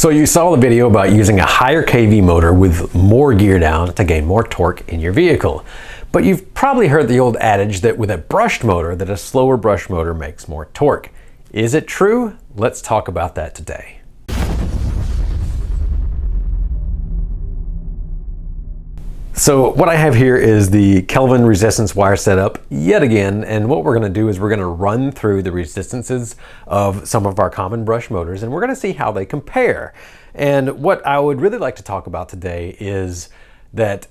So you saw the video about using a higher kV motor with more gear down to gain more torque in your vehicle. But you've probably heard the old adage that with a brushed motor, that a slower brush motor makes more torque. Is it true? Let's talk about that today. So what I have here is the Kelvin resistance wire setup yet again, and what we're going to do is we're going to run through the resistances of some of our common brush motors, and we're going to see how they compare. And what I would really like to talk about today is that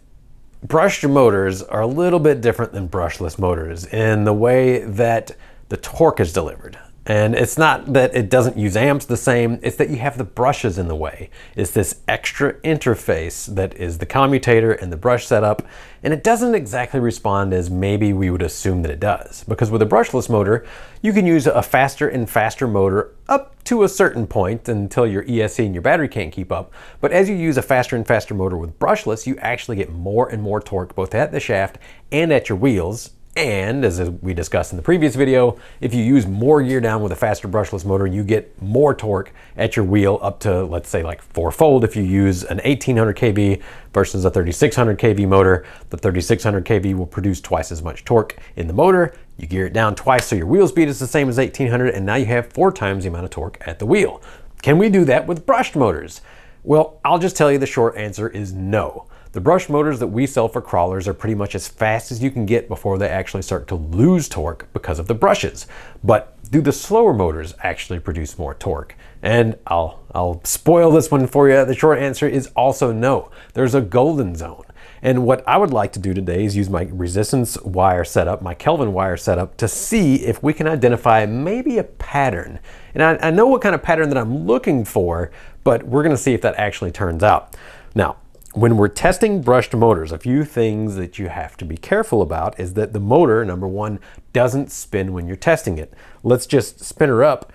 brushed motors are a little bit different than brushless motors in the way that the torque is delivered. And it's not that it doesn't use amps the same, it's that you have the brushes in the way. It's this extra interface that is the commutator and the brush setup, and it doesn't exactly respond as maybe we would assume that it does. Because with a brushless motor, you can use a faster and faster motor up to a certain point until your ESC and your battery can't keep up. But as you use a faster and faster motor with brushless, you actually get more and more torque both at the shaft and at your wheels. And as we discussed in the previous video, if you use more gear down with a faster brushless motor, you get more torque at your wheel up to, let's say, like fourfold. If you use an 1800 kV versus a 3600 kV motor, the 3600 kV will produce twice as much torque in the motor. You gear it down twice so your wheel speed is the same as 1800, and now you have 4 times the amount of torque at the wheel. Can we do that with brushed motors? Well, I'll just tell you the short answer is no. The brush motors that we sell for crawlers are pretty much as fast as you can get before they actually start to lose torque because of the brushes. But do the slower motors actually produce more torque? And I'll spoil this one for you. The short answer is also no. There's a golden zone. And what I would like to do today is use my resistance wire setup, my Kelvin wire setup, to see if we can identify maybe a pattern. And I know what kind of pattern that I'm looking for, but we're going to see if that actually turns out. Now, when we're testing brushed motors, a few things that you have to be careful about is that the motor, number one, doesn't spin when you're testing it. Let's just spin her up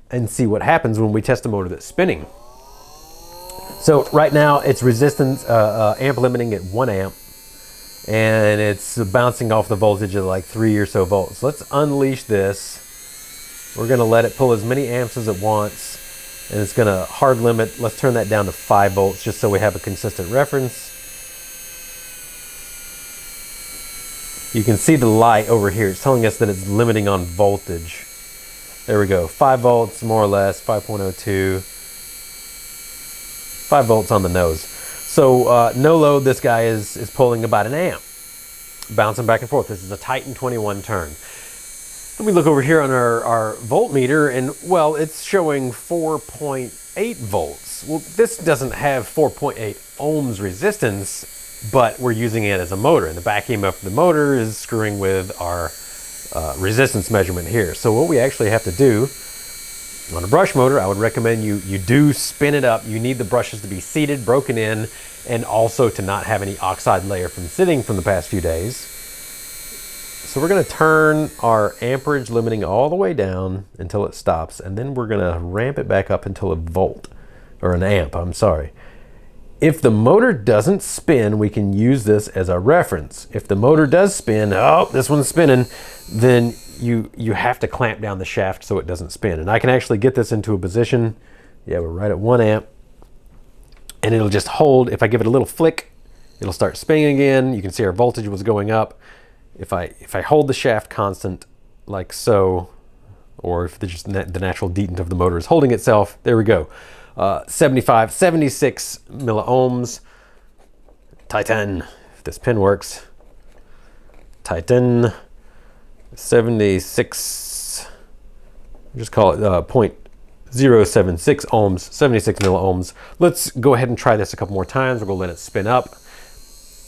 and see what happens when we test a motor that's spinning. So right now it's resistance amp limiting at 1 amp, and it's bouncing off the voltage at like 3 or so volts. Let's unleash this. We're going to let it pull as many amps as it wants. And it's going to hard limit. Let's turn that down to 5 volts just so we have a consistent reference. You can see the light over here. It's telling us that it's limiting on voltage. There we go. 5 volts more or less, 5.02. 5 volts on the nose. So no load, this guy is pulling about 1 amp. Bouncing back and forth. This is a Titan 21 turn. Let me look over here on our voltmeter, and well, it's showing 4.8 volts. Well, this doesn't have 4.8 ohms resistance, but we're using it as a motor, and the back EMF of the motor is screwing with our resistance measurement here. So what we actually have to do on a brush motor, I would recommend you do spin it up. You need the brushes to be seated, broken in, and also to not have any oxide layer from sitting from the past few days. So we're going to turn our amperage limiting all the way down until it stops, and then we're going to ramp it back up until 1 volt, or 1 amp, I'm sorry. If the motor doesn't spin, we can use this as a reference. If the motor does spin, oh, this one's spinning, then you have to clamp down the shaft so it doesn't spin. And I can actually get this into a position, yeah, we're right at 1 amp, and it'll just hold. If I give it a little flick, it'll start spinning again. You can see our voltage was going up. If I hold the shaft constant like so, or if the natural detent of the motor is holding itself, there we go. 76 milliohms. Titan, if this pin works. Titan 76, just call it 0.076 ohms, 76 milliohms. Let's go ahead and try this a couple more times. We're gonna let it spin up.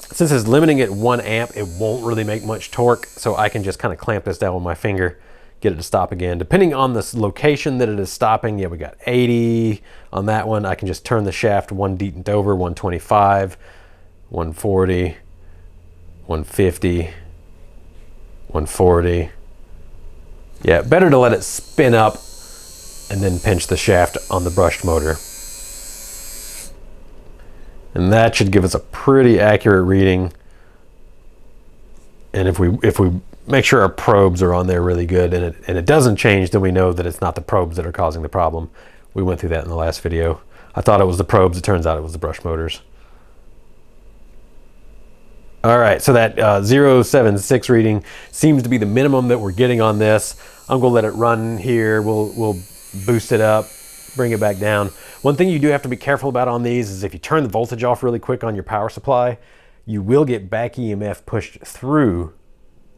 Since it's limiting at 1 amp, it won't really make much torque, so I can just kind of clamp this down with my finger, get it to stop again. Depending on this location that it is stopping, yeah, we got 80 on that one. I can just turn the shaft 1 detent over, 125, 140, 150, 140. Yeah, better to let it spin up and then pinch the shaft on the brushed motor. And that should give us a pretty accurate reading. And if we make sure our probes are on there really good and it doesn't change, then we know that it's not the probes that are causing the problem. We went through that in the last video. I thought it was the probes. It turns out it was the brush motors. All right, so that 0.76 reading seems to be the minimum that we're getting on this. I'm gonna let it run here. We'll boost it up, bring it back down. One thing you do have to be careful about on these is if you turn the voltage off really quick on your power supply, you will get back EMF pushed through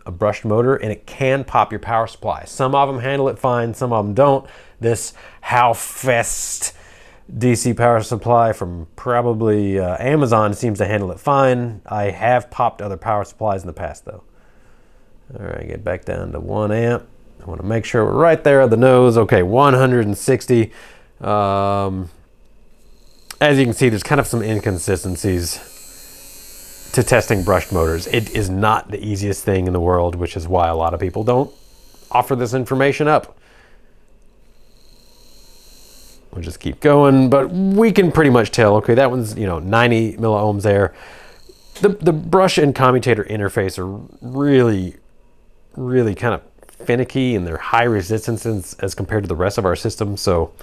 a brushed motor, and it can pop your power supply. Some of them handle it fine, some of them don't. This How Fast DC power supply from probably Amazon seems to handle it fine. I have popped other power supplies in the past though. All right, get back down to 1 amp. I want to make sure we're right there at the nose. Okay, 160. As you can see, there's kind of some inconsistencies to testing brushed motors. It is not the easiest thing in the world, which is why a lot of people don't offer this information up. We'll just keep going, but we can pretty much tell, okay, that one's, 90 milliohms there. The brush and commutator interface are really, really kind of finicky, and they're high resistance as compared to the rest of our system. So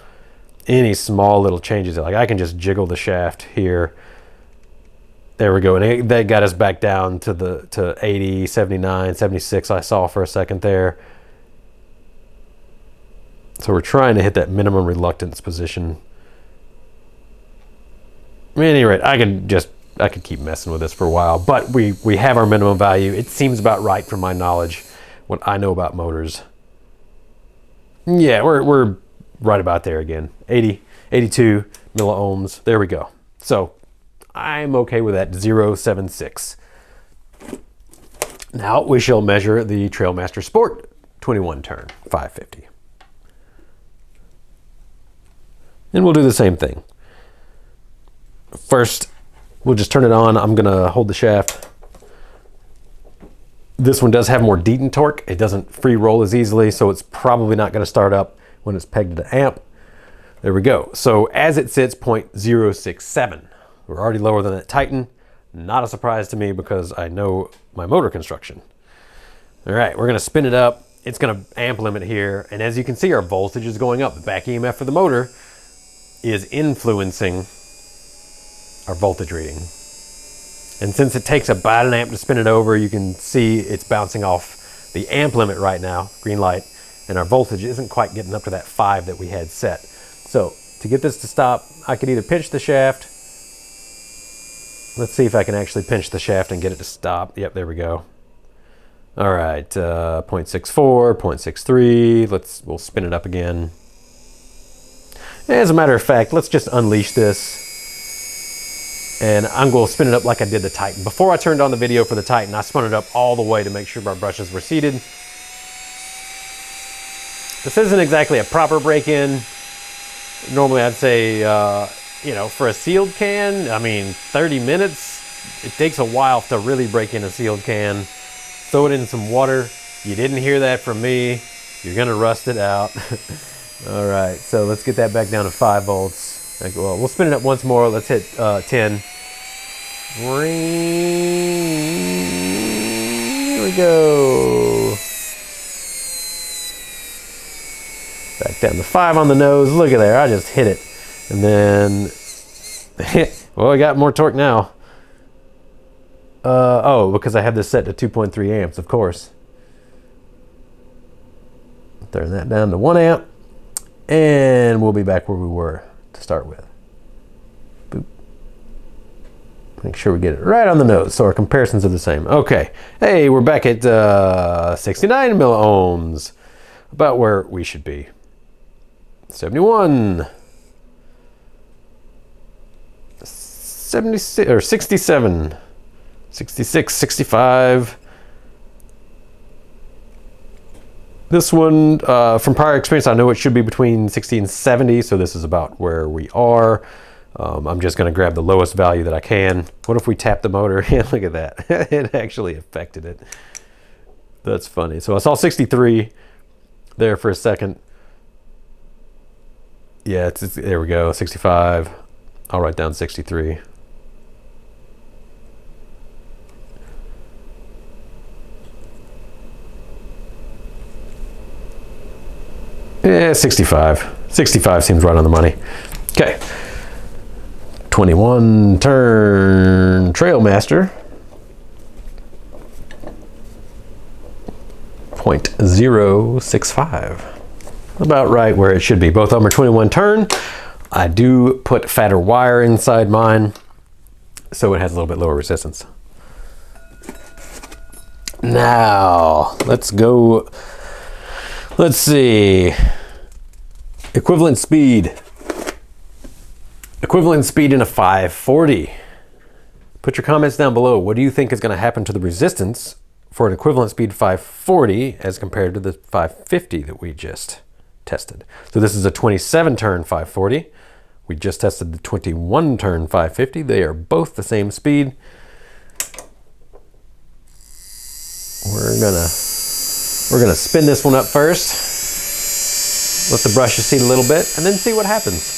any small little changes, like I can just jiggle the shaft here. There we go, and that got us back down to 80, 79, 76 I saw for a second there. So we're trying to hit that minimum reluctance position. At any rate, I could keep messing with this for a while, but we have our minimum value. It seems about right from my knowledge, what I know about motors. Yeah, we're right about there again. 80, 82 milliohms. There we go. So I'm okay with that 0.76. Now we shall measure the Trailmaster Sport 21 turn 550. And we'll do the same thing. First, we'll just turn it on. I'm gonna hold the shaft. This one does have more detent torque. It doesn't free roll as easily, so it's probably not gonna start up when it's pegged to the amp. There we go. So as it sits, 0.067. We're already lower than that Titan. Not a surprise to me because I know my motor construction. All right, we're gonna spin it up. It's gonna amp limit here. And as you can see, our voltage is going up. The back EMF for the motor is influencing our voltage reading. And since it takes about an amp to spin it over, you can see it's bouncing off the amp limit right now, green light, and our voltage isn't quite getting up to that 5 that we had set. So to get this to stop, I could either pinch the shaft. Let's see if I can actually pinch the shaft and get it to stop. Yep, there we go. All right, 0.64, 0.63. We'll spin it up again. As a matter of fact, let's just unleash this. And I'm going to spin it up like I did the Titan. Before I turned on the video for the Titan, I spun it up all the way to make sure my brushes were seated. This isn't exactly a proper break-in. Normally I'd say, for a sealed can, 30 minutes. It takes a while to really break in a sealed can. Throw it in some water. You didn't hear that from me. You're going to rust it out. All right, so let's get that back down to 5 volts. Well, we'll spin it up once more. Let's hit 10. Here we go. Back down to 5 on the nose. Look at there, I just hit it. And then, well, I got more torque now. Because I have this set to 2.3 amps, of course. Turn that down to 1 amp. And we'll be back where we were to start with. Boop. Make sure we get it right on the nose so our comparisons are the same. Okay, hey, we're back at 69 milliohms, about where we should be. 71, 76 or 67, 66, 65. This one, from prior experience, I know it should be between 60 and 70, so this is about where we are. I'm just going to grab the lowest value that I can. What if we tap the motor? Yeah, look at that. It actually affected it. That's funny. So I saw 63 there for a second. Yeah, there we go, 65. I'll write down 63. Yeah, 65. 65 seems right on the money. Okay, 21 turn Trailmaster. 0.065. About right where it should be. Both of them are 21 turn. I do put fatter wire inside mine, so it has a little bit lower resistance. Now, let's go. Let's see. Equivalent speed. Equivalent speed in a 540. Put your comments down below. What do you think is going to happen to the resistance for an equivalent speed 540 as compared to the 550 that we just tested? So this is a 27 turn 540. We just tested the 21 turn 550. They are both the same speed. We're gonna spin this one up first. Let the brushes seat a little bit and then see what happens.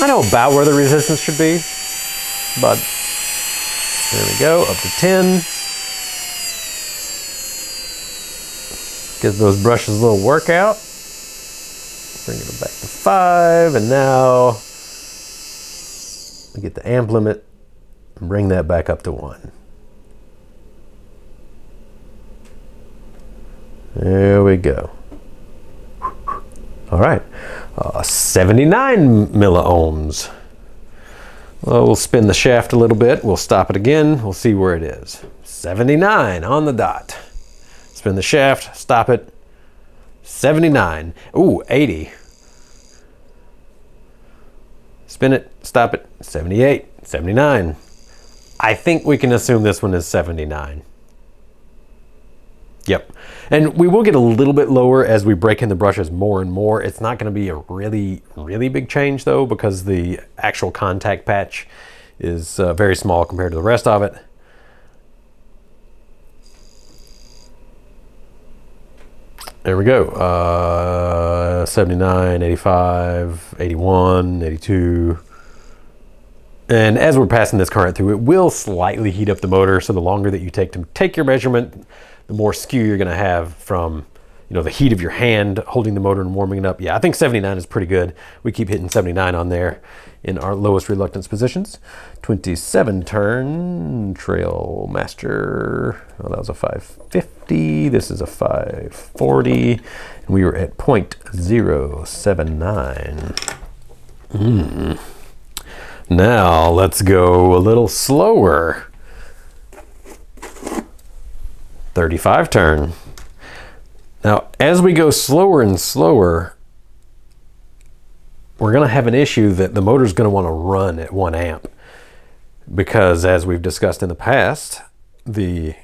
I know about where the resistance should be, but there we go, up to 10. Give those brushes a little workout. Bring it back to 5, and now we get the amp limit and bring that back up to 1. There we go. All right, 79 milliohms. Well, we'll spin the shaft a little bit. We'll stop it again. We'll see where it is. 79 on the dot. Spin the shaft, stop it. 79. Ooh, 80. Spin it, stop it. 78, 79. I think we can assume this one is 79. Yep. And we will get a little bit lower as we break in the brushes more and more. It's not going to be a really, really big change though, because the actual contact patch is very small compared to the rest of it. There we go. 79, 85, 81, 82. And as we're passing this current through, it will slightly heat up the motor. So the longer that you take to take your measurement, the more skew you're going to have from, you know, the heat of your hand holding the motor and warming it up. Yeah, I think 79 is pretty good. We keep hitting 79 on there in our lowest reluctance positions. 27 turn Trailmaster. Oh, that was a 550. This is a 540. And we were at 0.079. Now let's go a little slower. 35 turn. Now, as we go slower and slower, we're going to have an issue that the motor's going to want to run at 1 amp. Because as we've discussed in the past, the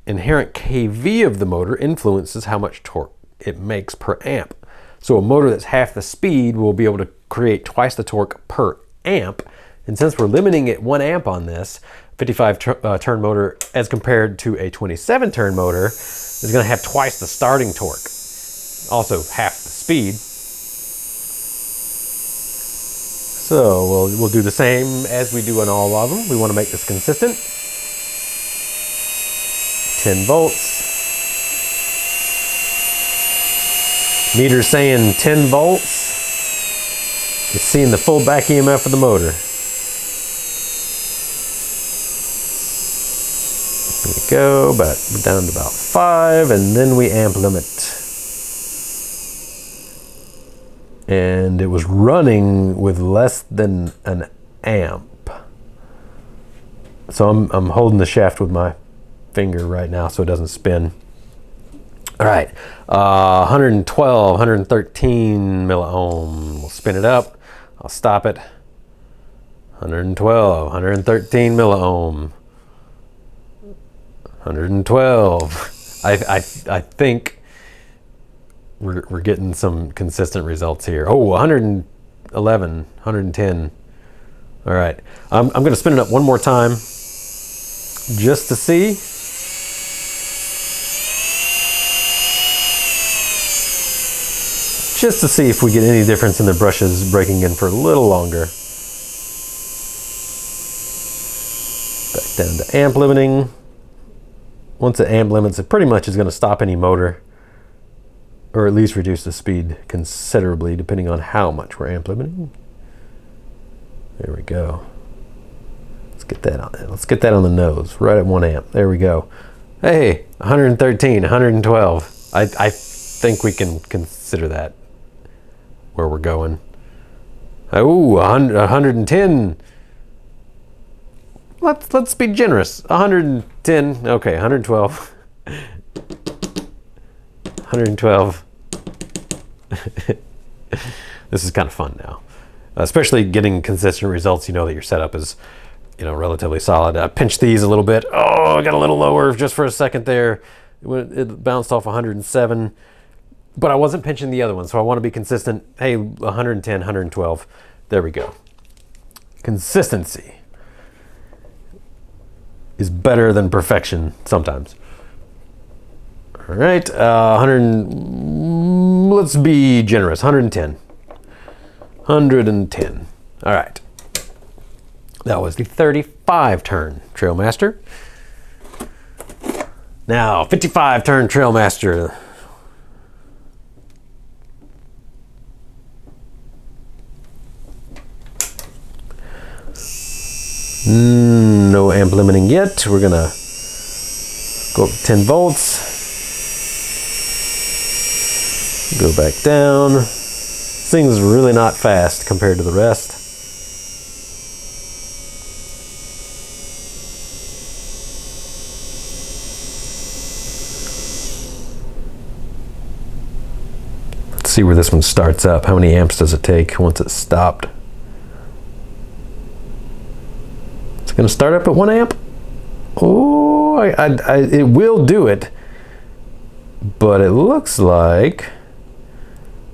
inherent kV of the motor influences how much torque it makes per amp. So a motor that's half the speed will be able to create twice the torque per amp. And since we're limiting it 1 amp on this, 55 turn motor as compared to a 27 turn motor is going to have twice the starting torque, also half the speed. So we'll do the same as we do on all of them. We want to make this consistent. 10 volts. Meter's saying 10 volts. It's seeing the full back EMF of the motor. There we go, down to about 5, and then we amp limit. And it was running with less than an amp. So I'm holding the shaft with my finger right now so it doesn't spin. All right, 112, 113 milliohm. We'll spin it up. I'll stop it. 112, 113 milliohm. 112. I think we're getting some consistent results here. Oh, 111, 110. All right, I'm going to spin it up one more time just to see. Just to see if we get any difference in the brushes breaking in for a little longer. Back down to amp limiting. Once it amp limits, it pretty much is going to stop any motor, or at least reduce the speed considerably, depending on how much we're amp limiting. There we go. Let's get that on. Let's get that on the nose, right at 1 amp. There we go. Hey, 113, 112. I think we can consider that where we're going. Oh, 110. Let's be generous. 110. Okay, 112. 112. This is kind of fun now, especially getting consistent results. You know that your setup is, relatively solid. I pinched these a little bit. Oh, I got a little lower just for a second there. It bounced off 107, but I wasn't pinching the other one, so I want to be consistent. Hey, 110, 112. There we go. Consistency is better than perfection sometimes. All right, 100. Let's be generous. 110. 110. All right. That was the 35 turn Trailmaster. Now 55 turn Trailmaster. No amp limiting yet. We're gonna go up to 10 volts. Go back down. This thing's really not fast compared to the rest. Let's see where this one starts up. How many amps does it take once it's stopped? It's going to start up at 1 amp. Oh, it will do it, but it looks like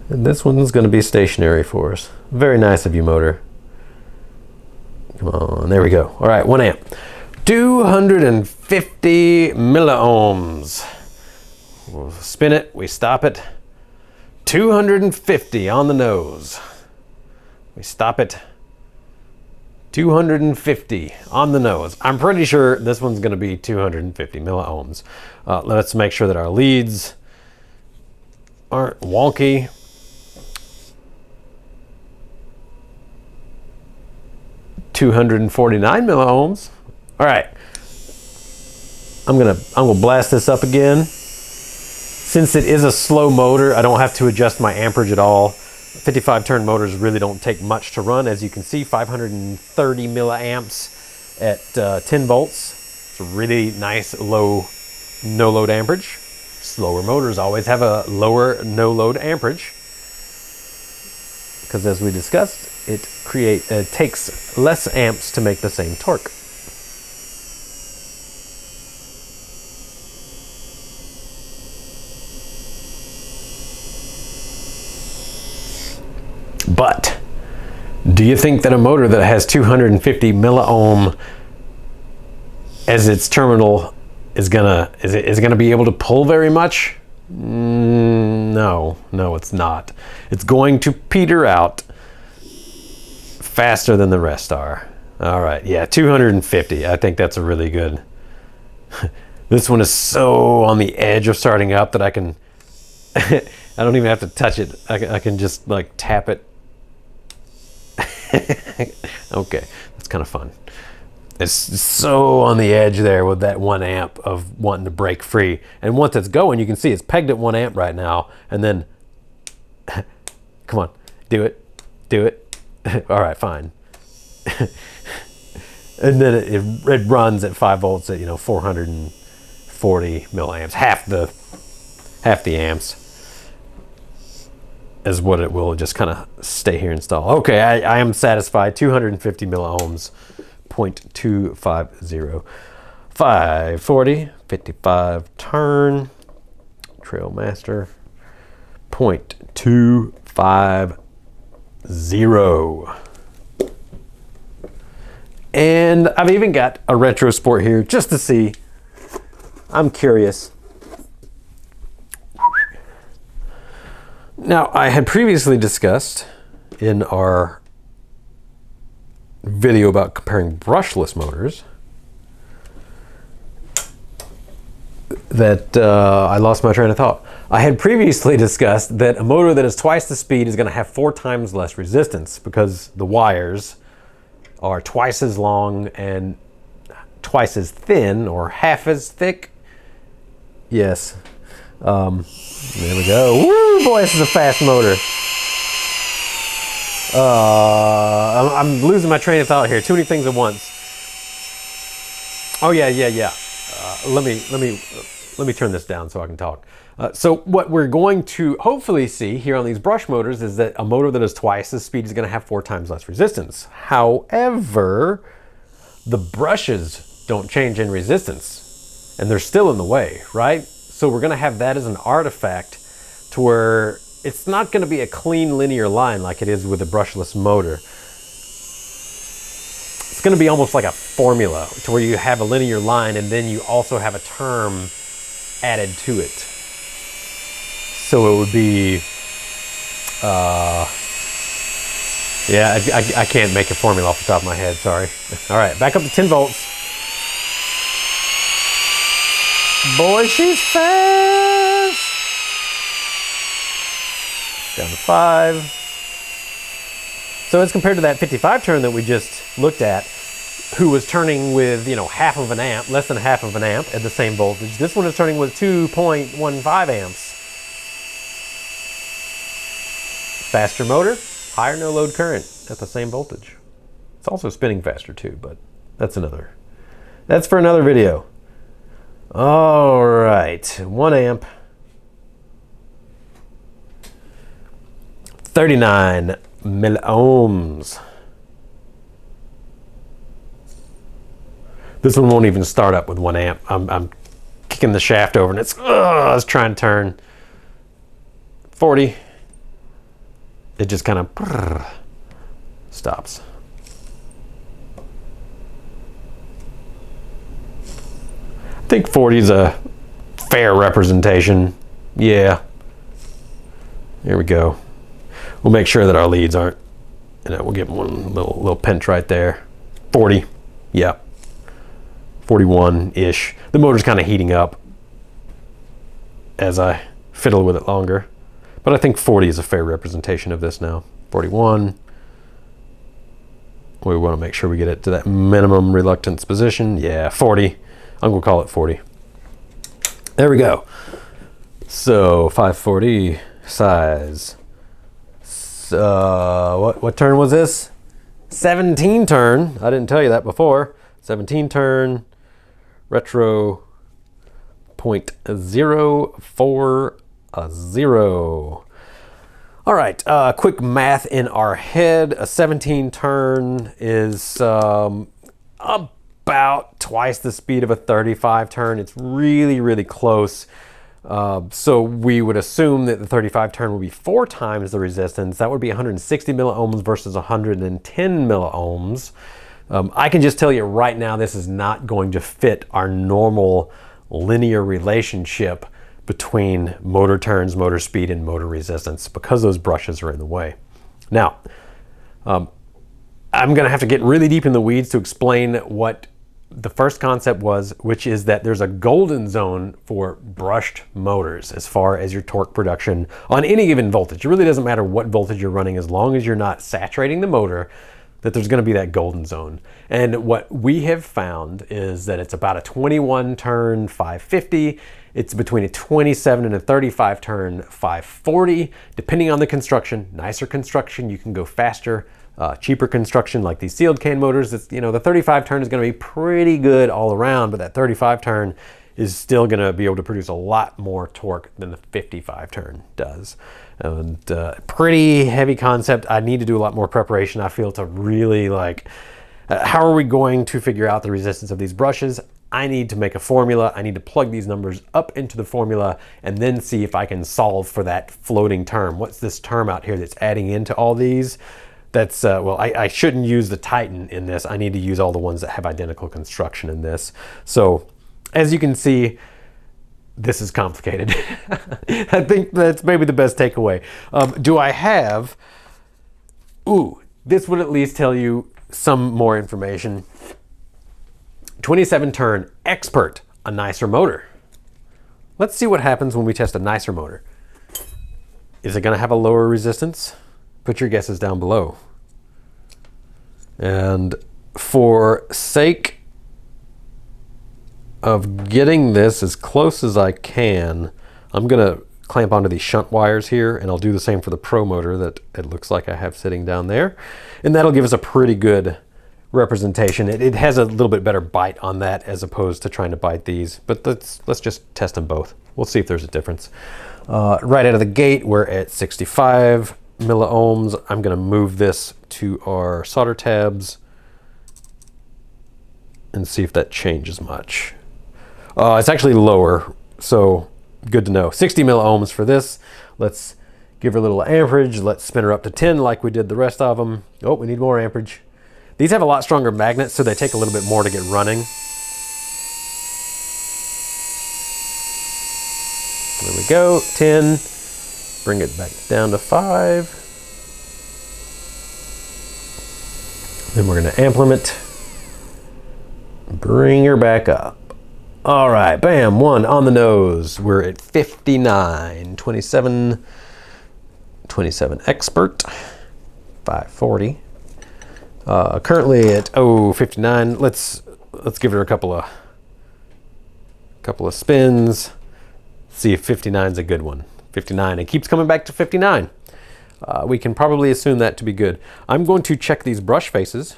this one's going to be stationary for us. Very nice of you, motor. Come on, there we go. All right, 1 amp. 250 milliohms. We'll spin it, we stop it. 250 on the nose. We stop it. 250 on the nose. I'm pretty sure this one's going to be 250 milliohms. Let's make sure that our leads aren't wonky. $249 milliohms. All right. I'm gonna blast this up again. Since it is a slow motor, I don't have to adjust my amperage at all. 55 turn motors really don't take much to run. As you can see, 530 milliamps at 10 volts. It's a really nice low no load amperage. Slower motors always have a lower no load amperage, because as we discussed, it takes less amps to make the same torque. But do you think that a motor that has 250 milliohm as its terminal is gonna be able to pull very much? No, it's not. It's going to peter out faster than the rest are. All right, yeah, 250. I think that's a really good. This one is so on the edge of starting up that I can. I don't even have to touch it. I can just like tap it. Okay, that's kind of fun. It's so on the edge there with that 1 amp of wanting to break free. And once it's going, you can see it's pegged at 1 amp right now. And then, come on, do it. All right, fine. And then it runs at 5 volts at 440 milliamps, half the amps is what it will just kind of stay here and stall. Okay, I am satisfied. 250 milliohms, 0.250. 540, 55 turn, Trailmaster, 0.250. And I've even got a retro sport here just to see. I'm curious. Now, I had previously discussed in our video about comparing brushless motors that I lost my train of thought. I had previously discussed that a motor that is twice the speed is going to have 4 times less resistance because the wires are twice as long and twice as thin, or half as thick. Yes. There we go. Woo, boy, this is a fast motor. I'm losing my train of thought here. Too many things at once. Oh yeah. Let me turn this down so I can talk. So what we're going to hopefully see here on these brush motors is that a motor that is twice as speed is going to have 4 times less resistance. However, the brushes don't change in resistance, and they're still in the way, right? So we're going to have that as an artifact to where it's not going to be a clean linear line like it is with a brushless motor. It's going to be almost like a formula to where you have a linear line and then you also have a term added to it. So it would be, yeah, I can't make a formula off the top of my head, sorry. All right, back up to 10 volts. Boy, she's fast. Down to 5. So as compared to that 55 turn that we just looked at, who was turning with, half of an amp, less than half of an amp at the same voltage, this one is turning with 2.15 amps. Faster motor, higher no load current at the same voltage. It's also spinning faster too, but that's for another video. All right, 1 amp, 39 milliohms. This one won't even start up with 1 amp. I'm kicking the shaft over and it's trying to turn 40. It just kind of stops. I think 40 is a fair representation. Yeah. Here we go. We'll make sure that our leads aren't, we'll give them one little pinch right there. 40. Yeah. 41-ish. The motor's kind of heating up as I fiddle with it longer. But I think 40 is a fair representation of this now. 41. We want to make sure we get it to that minimum reluctance position. Yeah, 40. I'm going to call it 40. There we go. So 540 size. What turn was this? 17 turn. I didn't tell you that before. 17 turn. Retro 0.040. All right, quick math in our head. A 17 turn is about twice the speed of a 35 turn. It's really, really close. So we would assume that the 35 turn would be 4 times the resistance. That would be 160 milliohms versus 110 milliohms. I can just tell you right now, this is not going to fit our normal linear relationship between motor turns, motor speed, and motor resistance because those brushes are in the way. Now, I'm going to have to get really deep in the weeds to explain what the first concept was, which is that there's a golden zone for brushed motors as far as your torque production on any given voltage. It really doesn't matter what voltage you're running as long as you're not saturating the motor, that there's going to be that golden zone. And what we have found is that it's about a 21 turn 550. It's between a 27 and a 35 turn 540. Depending on the construction, nicer construction, you can go faster. Cheaper construction like these sealed can motors, it's, the 35 turn is going to be pretty good all around, but that 35 turn is still going to be able to produce a lot more torque than the 55 turn does. And pretty heavy concept. I need to do a lot more preparation, I feel, to really how are we going to figure out the resistance of these brushes? I need to make a formula. I need to plug these numbers up into the formula and then see if I can solve for that floating term. What's this term out here that's adding into all these? That's, I shouldn't use the Titan in this. I need to use all the ones that have identical construction in this. So as you can see, this is complicated. I think that's maybe the best takeaway. Do I have, this would at least tell you some more information. 27 turn Expert, a nicer motor. Let's see what happens when we test a nicer motor. Is it gonna have a lower resistance? Put your guesses down below. And for sake of getting this as close as I can, I'm gonna clamp onto these shunt wires here, and I'll do the same for the Pro motor that it looks like I have sitting down there. And that'll give us a pretty good representation. It has a little bit better bite on that as opposed to trying to bite these, but let's just test them both. We'll see if there's a difference. Right out of the gate, we're at 65 milliohms. I'm gonna move this to our solder tabs and see if that changes much. It's actually lower, so good to know. 60 milliohms for this. Let's give her a little amperage. Let's spin her up to 10 like we did the rest of them. Oh, we need more amperage. These have a lot stronger magnets, so they take a little bit more to get running. There we go, 10. Bring it back down to 5. Then we're gonna amp limit. Bring her back up. All right, bam, 1 on the nose. We're at 59, 27 expert, 540. Currently at 59. Let's give her a couple of spins. See if 59 is a good one. 59. It keeps coming back to 59. We can probably assume that to be good. I'm going to check these brush faces.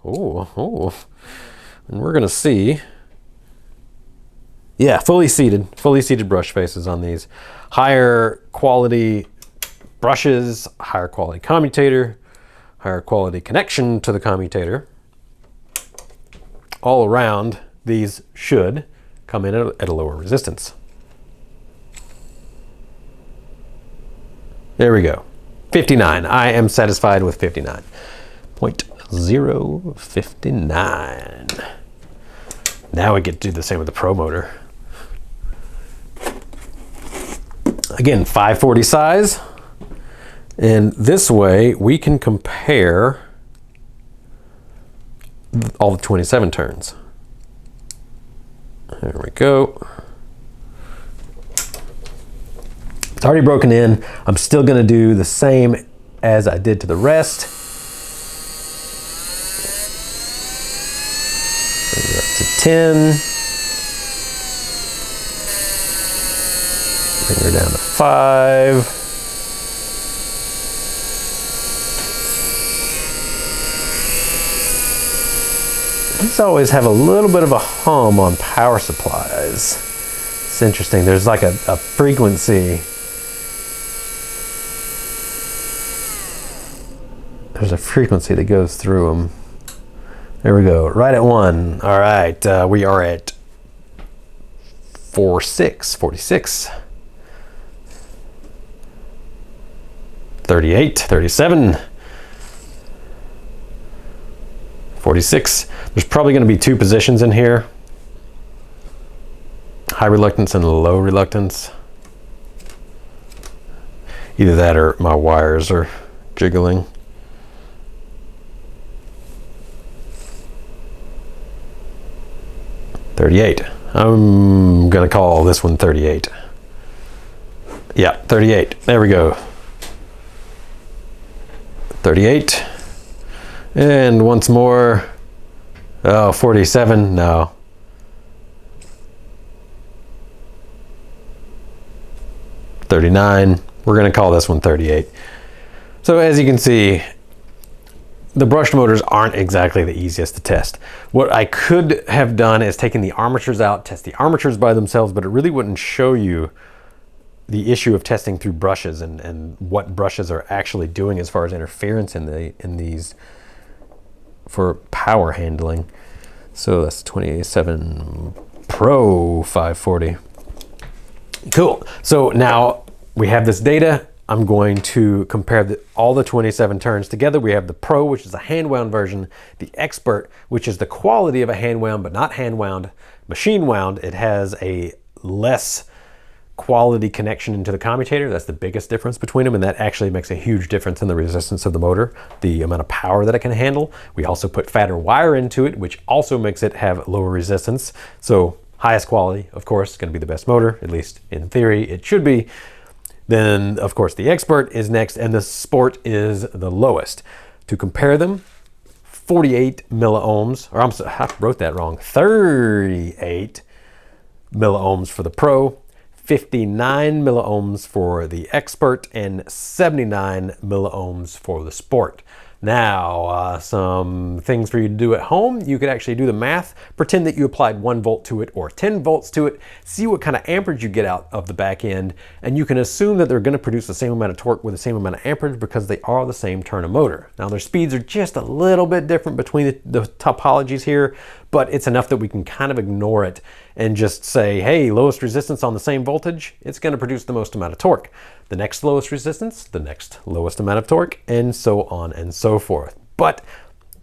Oh, and we're gonna see. Yeah, fully seated brush faces on these. Higher quality brushes, higher quality commutator, higher quality connection to the commutator. All around, these should come in at a lower resistance. There we go. 59. I am satisfied with 59. 0.059. Now we get to do the same with the Pro motor. Again, 540 size. And this way we can compare all the 27 turns. There we go. It's already broken in. I'm still gonna do the same as I did to the rest. Bring it up to 10. Bring her down to 5. These always have a little bit of a hum on power supplies. It's interesting. There's like a frequency. There's a frequency that goes through them. There we go, right at 1. All right, we are at 46, 38, 37, 46. There's probably going to be 2 positions in here. High reluctance and low reluctance. Either that or my wires are jiggling. $38. I'm gonna call this one 38. Yeah, 38. There we go. 38. And once more. Oh, 47. No. 39. We're gonna call this one 38. So as you can see, the brushed motors aren't exactly the easiest to test. What I could have done is taken the armatures out, test the armatures by themselves, but it really wouldn't show you the issue of testing through brushes and what brushes are actually doing as far as interference in these for power handling. So that's 27 Pro 540. Cool. So now we have this data. I'm going to compare all the 27 turns together. We have the Pro, which is a hand-wound version, the Expert, which is the quality of a hand-wound, but not hand-wound, machine-wound. It has a less quality connection into the commutator. That's the biggest difference between them, and that actually makes a huge difference in the resistance of the motor, the amount of power that it can handle. We also put fatter wire into it, which also makes it have lower resistance. So highest quality, of course, is going to be the best motor, at least in theory it should be. Then, of course, the Expert is next, and the Sport is the lowest. To compare them, 48 milliohms, or I'm sorry, I wrote that wrong, 38 milliohms for the Pro, 59 milliohms for the Expert, and 79 milliohms for the Sport. Now, some things for you to do at home. You could actually do the math, pretend that you applied 1 volt to it or 10 volts to it, see what kind of amperage you get out of the back end, and you can assume that they're going to produce the same amount of torque with the same amount of amperage because they are the same turn of motor. Now, their speeds are just a little bit different between the topologies here, but it's enough that we can kind of ignore it and just say, hey, lowest resistance on the same voltage, it's going to produce the most amount of torque. The next lowest resistance, the next lowest amount of torque, and so on and so forth. But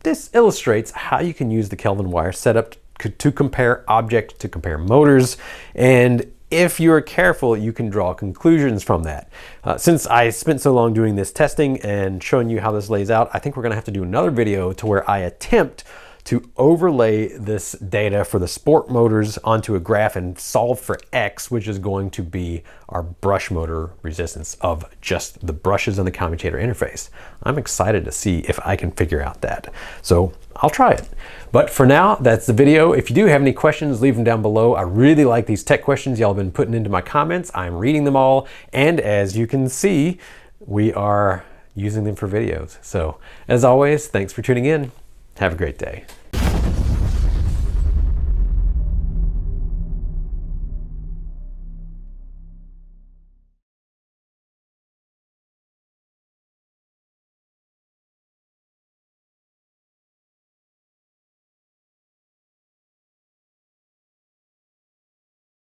this illustrates how you can use the Kelvin wire setup to compare objects, to compare motors, and if you're careful, you can draw conclusions from that. Since I spent so long doing this testing and showing you how this lays out, I think we're going to have to do another video to where I attempt to overlay this data for the sport motors onto a graph and solve for X, which is going to be our brush motor resistance of just the brushes and the commutator interface. I'm excited to see if I can figure out that. So I'll try it. But for now, that's the video. If you do have any questions, leave them down below. I really like these tech questions y'all have been putting into my comments. I'm reading them all. And as you can see, we are using them for videos. So as always, thanks for tuning in. Have a great day.